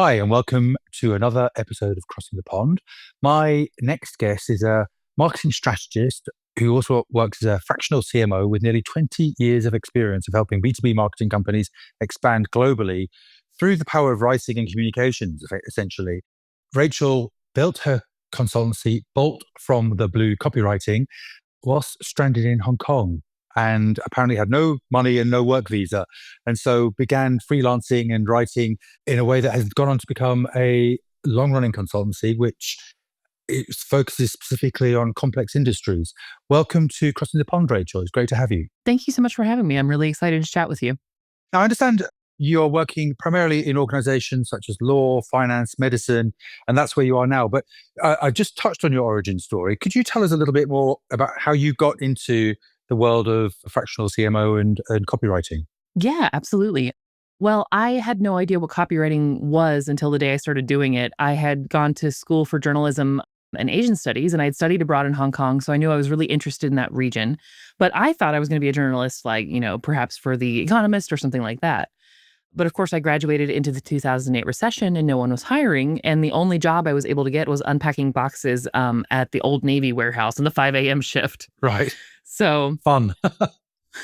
Hi, and welcome to another episode of Crossing the Pond. My next guest is a marketing strategist who also works as a fractional CMO with nearly 20 years of experience of helping B2B marketing companies expand globally through the power of writing and communications, essentially. Rachel built her consultancy, Bolt from the Blue Copywriting, whilst stranded in Hong Kong and apparently had no money and no work visa. And so began freelancing and writing in a way that has gone on to become a long-running consultancy, which it focuses specifically on complex industries. Welcome to Crossing the Pond, Rachel. It's great to have you. Thank you so much for having me. I'm really excited to chat with you. Now, I understand you're working primarily in organizations such as law, finance, medicine, and that's where you are now. But I just touched on your origin story. Could you tell us a little bit more about how you got into the world of fractional CMO and copywriting? Yeah, absolutely. Well, I had no idea what copywriting was until the day I started doing it. I had gone to school for journalism and Asian studies, and I had studied abroad in Hong Kong. So I knew I was really interested in that region. But I thought I was going to be a journalist, like, perhaps for The Economist or something like that. But of course, I graduated into the 2008 recession and no one was hiring. And the only job I was able to get was unpacking boxes at the Old Navy warehouse in the 5 a.m. shift. Right. So Fun.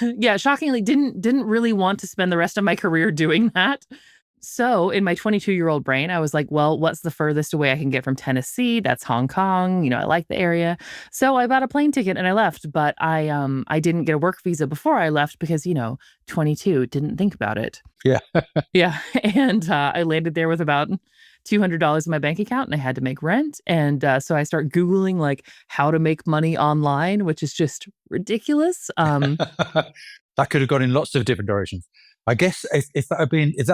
yeah, shockingly, didn't really want to spend the rest of my career doing that. So in my 22-year-old brain, I was like, well, what's the furthest away I can get from Tennessee? That's Hong Kong. I like the area. So I bought a plane ticket and I left. But I didn't get a work visa before I left because, 22, didn't think about it. Yeah. Yeah. And I landed there with about $200 in my bank account and I had to make rent. And so I start Googling like how to make money online, which is just ridiculous. That could have gone in lots of different directions. I guess if that had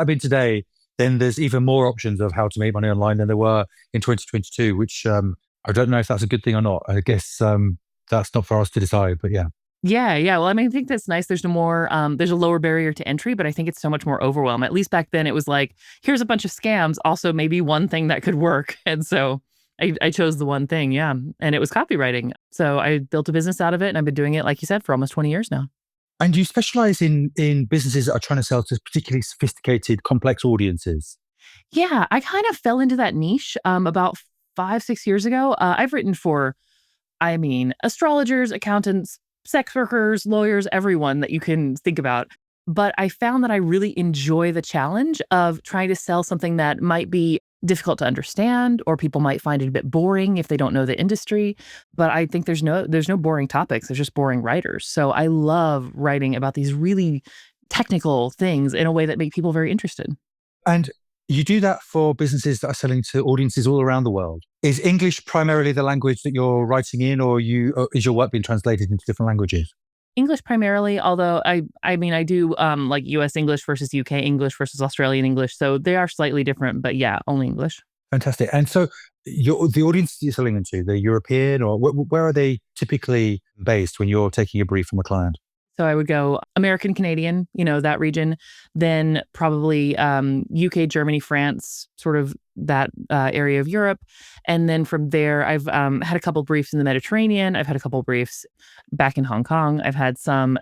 been today, then there's even more options of how to make money online than there were in 2022, which I don't know if that's a good thing or not. I guess that's not for us to decide, but yeah. Yeah, yeah. Well, I mean, I think that's nice. There's no more, there's a lower barrier to entry, but I think it's so much more overwhelm. At least back then it was like, here's a bunch of scams, also maybe one thing that could work. And so I chose the one thing, yeah. And it was copywriting. So I built a business out of it and I've been doing it, like you said, for almost 20 years now. And you specialize in businesses that are trying to sell to particularly sophisticated, complex audiences. Yeah, I kind of fell into that niche about 5, 6 years ago. I've written for, astrologers, accountants, sex workers, lawyers, everyone that you can think about. But I found that I really enjoy the challenge of trying to sell something that might be difficult to understand, or people might find it a bit boring if they don't know the industry. But I think there's no boring topics. There's just boring writers. So I love writing about these really technical things in a way that make people very interested. And you do that for businesses that are selling to audiences all around the world. Is English primarily the language that you're writing in, or is your work being translated into different languages? English primarily, although I do like US English versus UK English versus Australian English. So they are slightly different, but yeah, only English. Fantastic. And so the audience you're selling into, the European, or where are they typically based when you're taking a brief from a client? So I would go American, Canadian, that region, then probably UK, Germany, France, sort of that area of Europe. And then from there, I've had a couple briefs in the Mediterranean. I've had a couple briefs back in Hong Kong. I've had some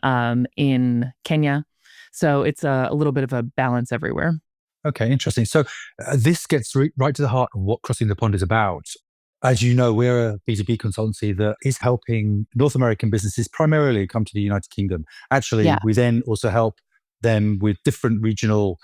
in Kenya. So it's a little bit of a balance everywhere. Okay, interesting. So this gets right to the heart of what Crossing the Pond is about. As you know, we're a B2B consultancy that is helping North American businesses primarily come to the United Kingdom. Actually, Yeah. we then also help them with different regional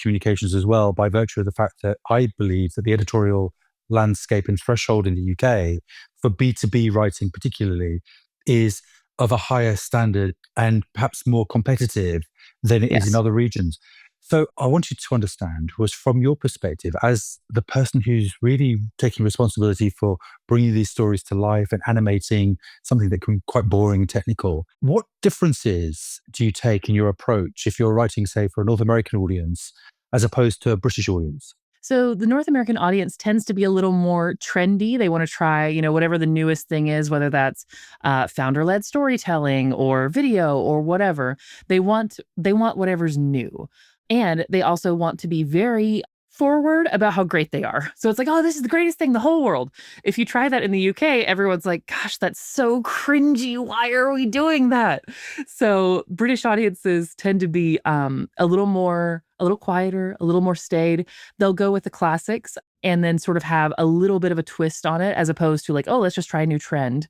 communications as well, by virtue of the fact that I believe that the editorial landscape and threshold in the UK for B2B writing particularly is of a higher standard and perhaps more competitive than it is in Yes. other regions. So I want you to understand, was from your perspective, as the person who's really taking responsibility for bringing these stories to life and animating something that can be quite boring and technical, what differences do you take in your approach if you're writing, say, for a North American audience as opposed to a British audience? So the North American audience tends to be a little more trendy. They want to try, whatever the newest thing is, whether that's founder-led storytelling or video or whatever. They want whatever's new. And they also want to be very forward about how great they are. So it's like, oh, this is the greatest thing in the whole world. If you try that in the UK, everyone's like, gosh, that's so cringy. Why are we doing that? So British audiences tend to be a little more a little quieter, a little more staid. They'll go with the classics and then sort of have a little bit of a twist on it as opposed to like, oh, let's just try a new trend.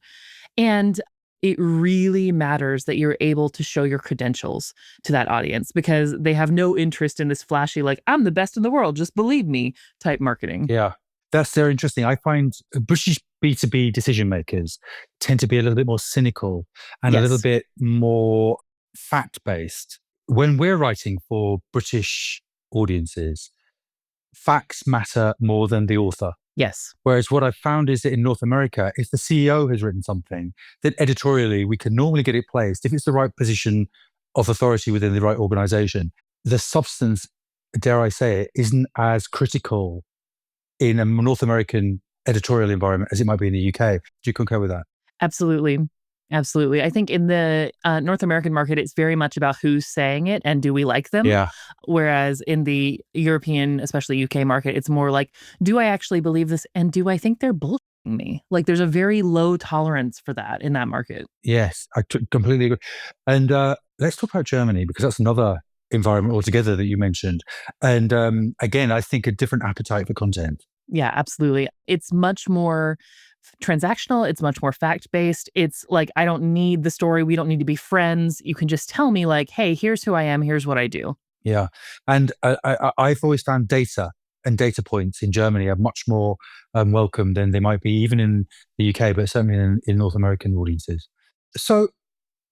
And it really matters that you're able to show your credentials to that audience because they have no interest in this flashy, like, I'm the best in the world, just believe me type marketing. Yeah, that's very interesting. I find British B2B decision makers tend to be a little bit more cynical and a little Yes. bit more fact based. When we're writing for British audiences, facts matter more than the author. Yes. Whereas what I've found is that in North America, if the CEO has written something, then editorially we can normally get it placed. If it's the right position of authority within the right organization, the substance, dare I say it, isn't as critical in a North American editorial environment as it might be in the UK. Do you concur with that? Absolutely. Absolutely. I think in the North American market, it's very much about who's saying it and do we like them? Yeah. Whereas in the European, especially UK market, it's more like, do I actually believe this? And do I think they're bullshitting me? Like there's a very low tolerance for that in that market. Yes, completely agree. And let's talk about Germany because that's another environment altogether that you mentioned. And again, I think a different appetite for content. Yeah, absolutely. It's much more transactional. It's much more fact based. It's like, I don't need the story. We don't need to be friends. You can just tell me, like, hey, here's who I am. Here's what I do. Yeah. And I've always found data and data points in Germany are much more welcome than they might be even in the UK, but certainly in North American audiences. So,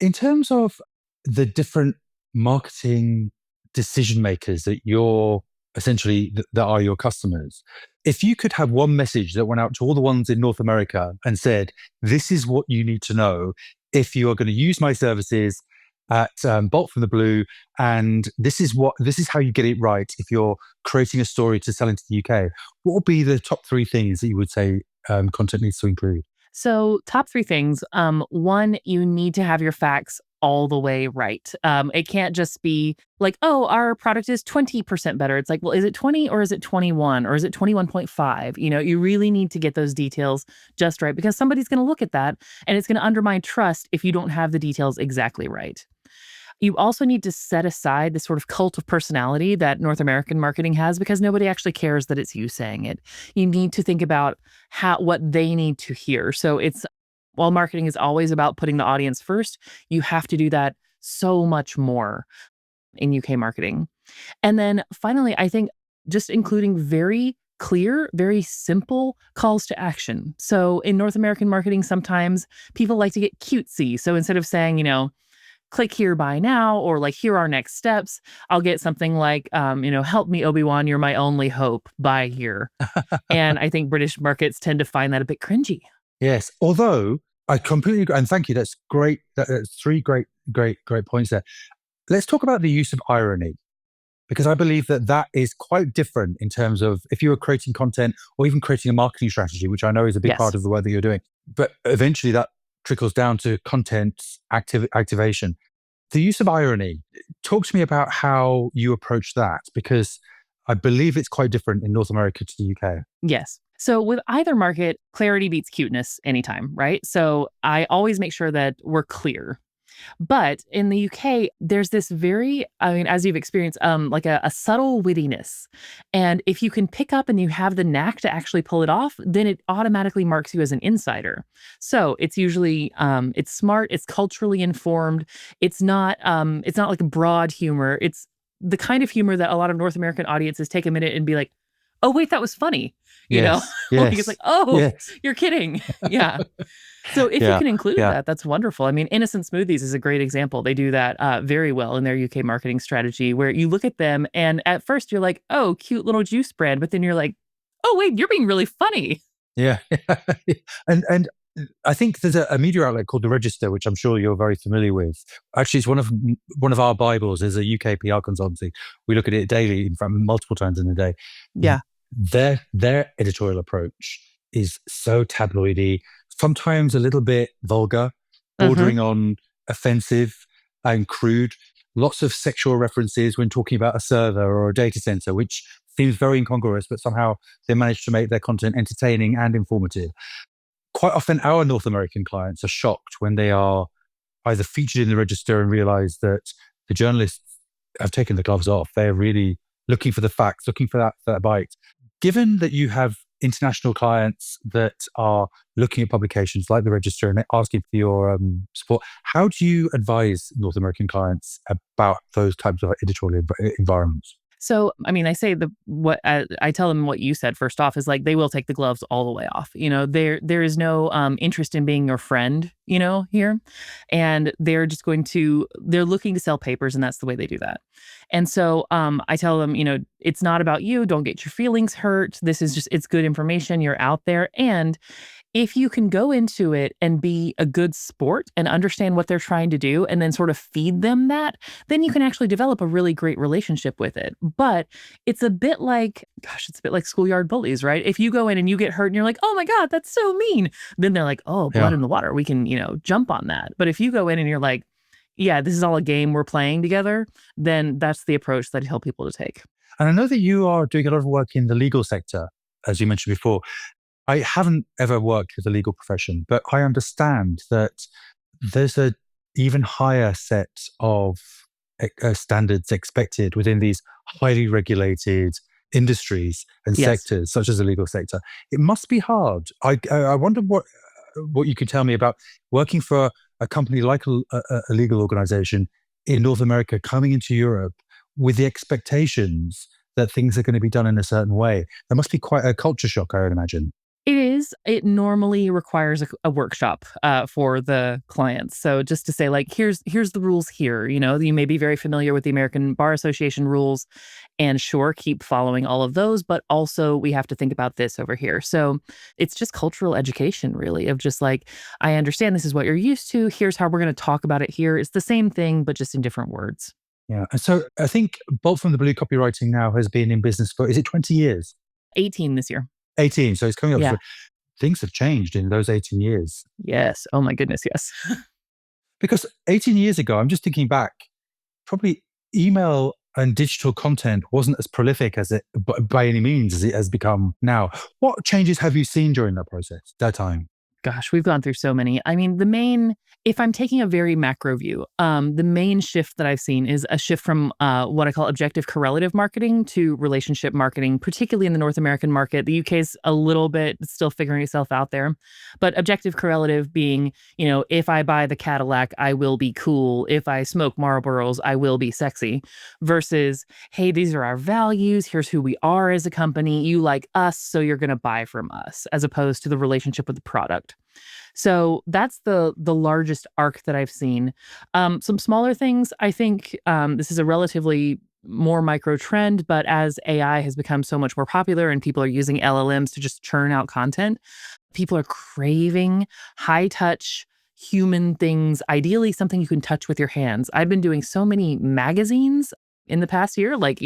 in terms of the different marketing decision makers that you're essentially that are your customers, if you could have one message that went out to all the ones in North America and said, "This is what you need to know if you are going to use my services at Bolt from the Blue, and this is how you get it right if you're creating a story to sell into the UK." What would be the top three things that you would say content needs to include? So, top three things. One, you need to have your facts all the way right. It can't just be like, oh, our product is 20% better. It's like, well, is it 20 or is it 21 or is it 21.5? You really need to get those details just right because somebody's going to look at that and it's going to undermine trust if you don't have the details exactly right. You also need to set aside this sort of cult of personality that North American marketing has because nobody actually cares that it's you saying it. You need to think about what they need to hear. So it's while marketing is always about putting the audience first, you have to do that so much more in UK marketing. And then finally, I think just including very clear, very simple calls to action. So in North American marketing, sometimes people like to get cutesy. So instead of saying, click here, buy now, or like, here are next steps, I'll get something like, help me, Obi-Wan, you're my only hope, buy here. And I think British markets tend to find that a bit cringy. Yes, although I completely agree, and thank you. That's great. That's three great points there. Let's talk about the use of irony, because I believe that is quite different in terms of if you were creating content or even creating a marketing strategy, which I know is a big Yes. part of the work that you're doing. But eventually that trickles down to content activation. The use of irony, talk to me about how you approach that, because I believe it's quite different in North America to the UK. Yes. So with either market, clarity beats cuteness anytime, right? So I always make sure that we're clear. But in the UK, there's this very, I mean, as you've experienced, like a subtle wittiness. And if you can pick up and you have the knack to actually pull it off, then it automatically marks you as an insider. So it's usually, it's smart, it's culturally informed. It's not like broad humor. It's the kind of humor that a lot of North American audiences take a minute and be like, oh, wait, that was funny. You know, Yes, like it's yes, like, oh, yes. you're kidding. Yeah. So if you Yeah, can include yeah. that, that's wonderful. I mean, Innocent Smoothies is a great example. They do that very well in their UK marketing strategy, where you look at them and at first you're like, oh, cute little juice brand. But then you're like, oh, wait, you're being really funny. Yeah. And I think there's a media outlet called The Register, which I'm sure you're very familiar with. Actually, it's one of our Bibles. There's a UK PR consultancy. We look at it daily, in fact, multiple times in a day. Yeah. Their editorial approach is so tabloidy, sometimes a little bit vulgar, Hmm. bordering on offensive and crude. Lots of sexual references when talking about a server or a data center, which seems very incongruous, but somehow they manage to make their content entertaining and informative. Quite often, our North American clients are shocked when they are either featured in The Register and realize that the journalists have taken the gloves off. They're really looking for the facts, looking for that bite. Given that you have international clients that are looking at publications like the Register and asking for your support, how do you advise North American clients about those types of editorial environments? So, I mean, I tell them what you said first off is like they will take the gloves all the way off. There is no interest in being your friend, here, and they're looking to sell papers, and that's the way they do that. And so, I tell them, it's not about you. Don't get your feelings hurt. It's good information. You're out there, and if you can go into it and be a good sport and understand what they're trying to do and then sort of feed them that, then you can actually develop a really great relationship with it. But it's a bit like, schoolyard bullies, right? If you go in and you get hurt and you're like, oh my God, that's so mean. Then they're like, oh, blood Yeah. in the water. We can, jump on that. But if you go in and you're like, yeah, this is all a game we're playing together, then that's the approach that I tell people to take. And I know that you are doing a lot of work in the legal sector, as you mentioned before. I haven't ever worked with the legal profession, but I understand that there's an even higher set of standards expected within these highly regulated industries and Yes. sectors, such as the legal sector. It must be hard. I wonder what you could tell me about working for a company like a legal organization in North America, coming into Europe with the expectations that things are going to be done in a certain way. There must be quite a culture shock, I would imagine. It is. It normally requires a workshop for the clients. So just to say, like, here's the rules here. You may be very familiar with the American Bar Association rules, and sure, keep following all of those. But also, we have to think about this over here. So it's just cultural education, really, of just like, I understand this is what you're used to. Here's how we're going to talk about it here. It's the same thing, but just in different words. Yeah. And so I think Bolt from the Blue Copywriting now has been in business for, is it 20 years? 18 this year. 18. So it's coming up. Yeah. Things have changed in those 18 years. Yes. Oh my goodness. Yes. Because 18 years ago, I'm just thinking back, probably email and digital content wasn't as prolific as it by any means as it has become now. What changes have you seen during that process, that time? Gosh, we've gone through so many. I mean, if I'm taking a very macro view, the main shift that I've seen is a shift from what I call objective correlative marketing to relationship marketing, particularly in the North American market. The UK is a little bit still figuring itself out there. But objective correlative being, if I buy the Cadillac, I will be cool. If I smoke Marlboros, I will be sexy. Versus, hey, these are our values. Here's who we are as a company. You like us, so you're going to buy from us, as opposed to the relationship with the product. So that's the largest arc that I've seen. Some smaller things, I think this is a relatively more micro trend, but as AI has become so much more popular and people are using LLMs to just churn out content, people are craving high touch human things, ideally something you can touch with your hands. I've been doing so many magazines in the past year, like,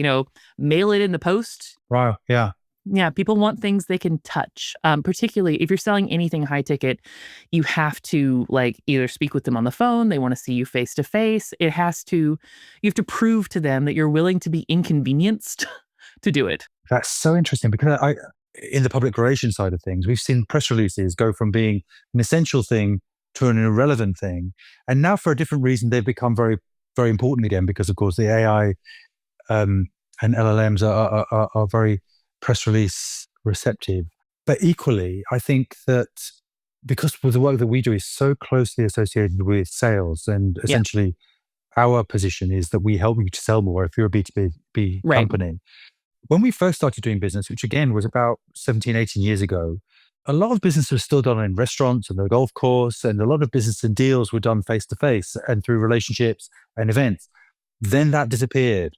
mail it in the post. Wow. Yeah. Yeah, people want things they can touch. Particularly if you're selling anything high ticket, you have to either speak with them on the phone. They want to see you face to face. You have to prove to them that you're willing to be inconvenienced to do it. That's so interesting because in the public relations side of things, we've seen press releases go from being an essential thing to an irrelevant thing. And now for a different reason, they've become very, very important again because, of course, the AI and LLMs are very press release receptive. But equally, I think that because the work that we do is so closely associated with sales, and essentially our position is that we help you to sell more if you're a B2B Right. company. When we first started doing business, which again was about 17, 18 years ago, a lot of business was still done in restaurants and the golf course, and a lot of business and deals were done face to face and through relationships and events. Then that disappeared.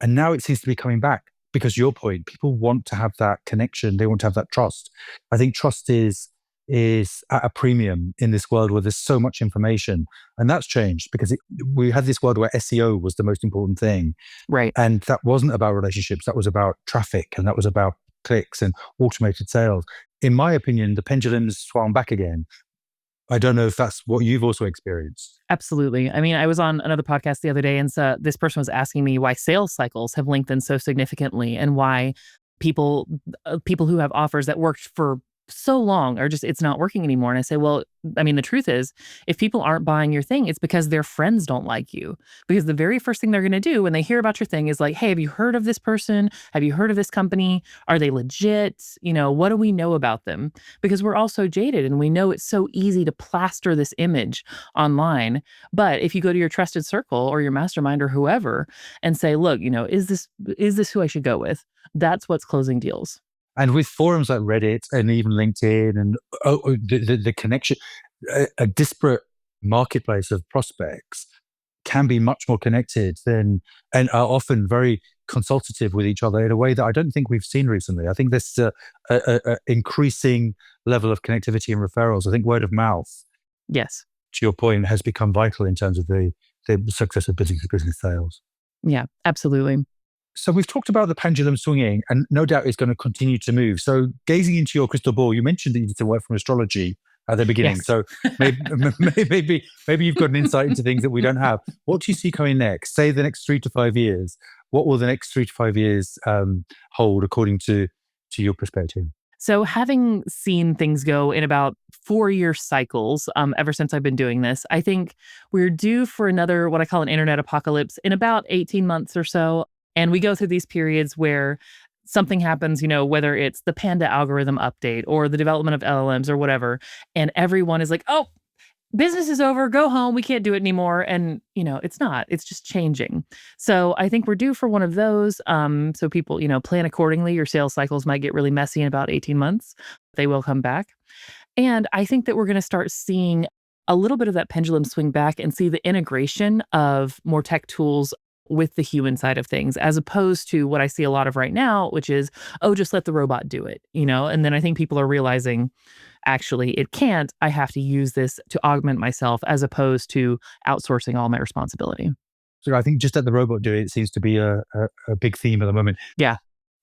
And now it seems to be coming back. Because your point, people want to have that connection. They want to have that trust. I think trust is at a premium in this world where there's so much information. And that's changed because we had this world where SEO was the most important thing. Right. And that wasn't about relationships. That was about traffic and that was about clicks and automated sales. In my opinion, the pendulum's swung back again. I don't know if that's what you've also experienced. Absolutely. I mean, I was on another podcast the other day, and so this person was asking me why sales cycles have lengthened so significantly and why people who have offers that worked for so long, or just it's not working anymore. And I say, well, I mean, the truth is, if people aren't buying your thing, it's because their friends don't like you. Because the very first thing they're going to do when they hear about your thing is like, hey, have you heard of this person? Have you heard of this company? Are they legit? What do we know about them? Because we're all so jaded and we know it's so easy to plaster this image online. But if you go to your trusted circle or your mastermind or whoever and say, look, is this who I should go with? That's what's closing deals. And with forums like Reddit and even LinkedIn and the connection, a disparate marketplace of prospects can be much more connected than, and are often very consultative with each other in a way that I don't think we've seen recently. I think there's a increasing level of connectivity and referrals. I think word of mouth, Yes. to your point, has become vital in terms of the success of business-to-business sales. Yeah, absolutely. So we've talked about the pendulum swinging, and no doubt it's going to continue to move. So gazing into your crystal ball, you mentioned that you did some work from astrology at the beginning. Yes. So maybe you've got an insight into things that we don't have. What do you see coming next? Say the next 3 to 5 years. What will the next 3 to 5 years hold according to your perspective? So having seen things go in about 4-year cycles, ever since I've been doing this, I think we're due for another, what I call an internet apocalypse, in about 18 months or so. And we go through these periods where something happens, whether it's the Panda algorithm update or the development of LLMs or whatever, and everyone is like, oh, business is over, go home, we can't do it anymore. And, it's not, it's just changing. So I think we're due for one of those. So people, plan accordingly. Your sales cycles might get really messy in about 18 months. They will come back. And I think that we're going to start seeing a little bit of that pendulum swing back and see the integration of more tech tools with the human side of things, as opposed to what I see a lot of right now, which is, oh, just let the robot do it, And then I think people are realizing, actually, it can't. I have to use this to augment myself as opposed to outsourcing all my responsibility. So I think just let the robot do it seems to be a big theme at the moment. Yeah.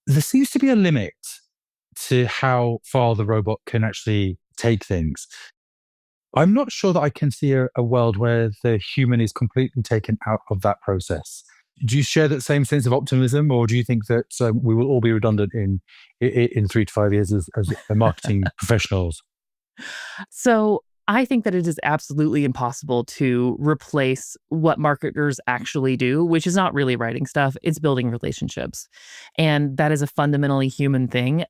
There seems to be a limit to how far the robot can actually take things. I'm not sure that I can see a world where the human is completely taken out of that process. Do you share that same sense of optimism, or do you think that we will all be redundant in 3 to 5 years as marketing professionals? So I think that it is absolutely impossible to replace what marketers actually do, which is not really writing stuff, it's building relationships. And that is a fundamentally human thing.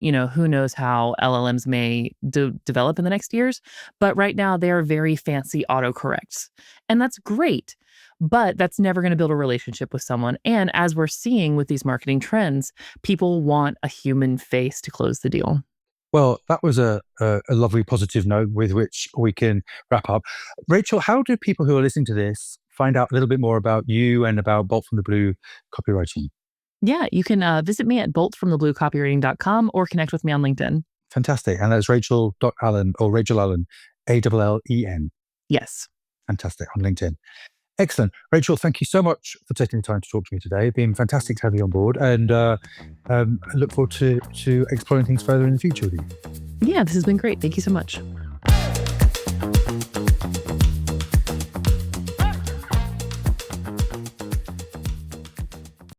Who knows how LLMs may develop in the next years, but right now they are very fancy autocorrects. And that's great, but that's never going to build a relationship with someone. And as we're seeing with these marketing trends, people want a human face to close the deal. Well, that was a lovely positive note with which we can wrap up. Rachel, how do people who are listening to this find out a little bit more about you and about Bolt from the Blue copywriting? Yeah, you can visit me at boltfromthebluecopywriting.com or connect with me on LinkedIn. Fantastic. And that's Rachel.Allen or Rachel Allen, Allen. Yes. Fantastic, on LinkedIn. Excellent. Rachel, thank you so much for taking the time to talk to me today. It's been fantastic to have you on board, and I look forward to exploring things further in the future with you. Yeah, this has been great. Thank you so much.